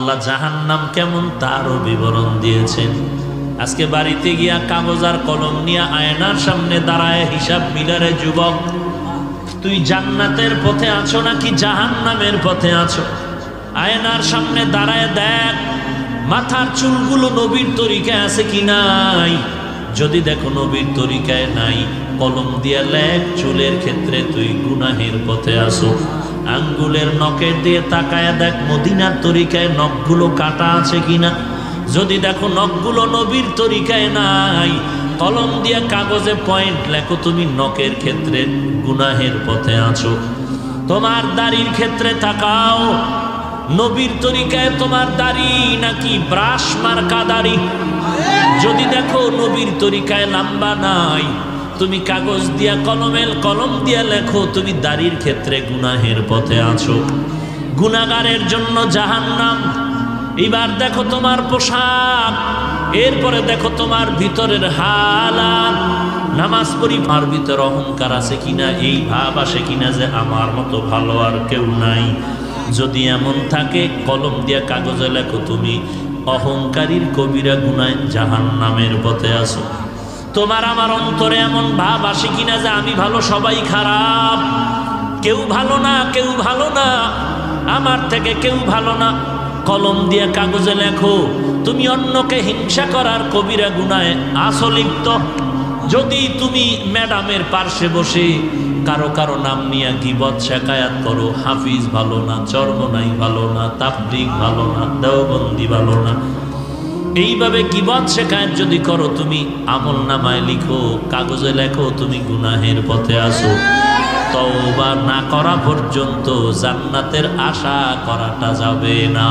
আল্লাহ জাহান্নাম কেমন তারও বিবরণ দিয়েছেন। আজকে বাড়িতে গিয়া কাগজ আর কলম নিয়ে আয়নার সামনে দাঁড়ায় হিসাব মিলারে যুবক, তুই জান্নাতের পথে আছো নাকি জাহান্নামের পথে আছো? আয়নার সামনে দাঁড়ায় দেখ মাথার চুলগুলো নবীর তরিকায় আছে কি নাই। যদি দেখো নবীর তরিকায় নাই, কলম দিয়া লেখ চুলের ক্ষেত্রে তুই গুনাহের পথে আসো। আঙ্গুলের নখের দিয়ে তাকায় দেখ মদিনার তরিকায় নখগুলো কাটা আছে কিনা। যদি দেখো নখগুলো নবীর তরিকায় নাই, কলম দিয়া কাগজে পয়েন্ট লেখো তুমি নখের ক্ষেত্রে গুনাহের পথে আছো। তোমার দাড়ির ক্ষেত্রে তাকাও, নবীর তরিকায় তোমার দাড়ি নাকি ব্রাশ মার্কা দাড়ি। যদি দেখো নবীর তরিকায় লম্বা নাই, তুমি কাগজ দিয়া কলম দিয়া লেখো তুমি দাড়ির ক্ষেত্রে গুনাহের পথে আছো। গুনাহগারের জন্য জাহান্নাম। এবার দেখো তোমার পোশাক, এরপরে দেখো তোমার ভিতরের হালাত। নামাজ পড়ি, আমার ভিতর অহংকার আছে কিনা, এই ভাব আসে কিনা যে আমার মতো ভালো আর কেউ নাই। যদি এমন থাকে কলম দিয়া কাগজে লেখো তুমি অহংকারীর কবিরা গুনায় জাহান্নামের পথে আছো। তোমার আমার অন্তরে এমন ভাব আসে কিনা যে আমি ভালো সবাই খারাপ, কেউ ভালো না, কেউ ভালো না, আমার থেকে কেউ ভালো না। কলম দিয়ে কাগজে লেখো তুমি অন্যকে হিংসা করার কবিরা গুনায় আছো লিপ্ত। যদি তুমি ম্যাডামের পার্শ্বে বসে কারো কারো নাম নিয়ে গীবত শেখায়াত করো, হাফিজ ভালো না, চরমনাই ভালো না, তাবলীগ ভালো না, দেওবন্দি ভালো না, এইভাবে গীবত শেখায়াত যদি করো তুমি আমল নামায় লিখো, কাগজে লেখো তুমি গুনাহের পথে আসো। তওবা না করা পর্যন্ত জান্নাতের আশা করাটা যাবে না।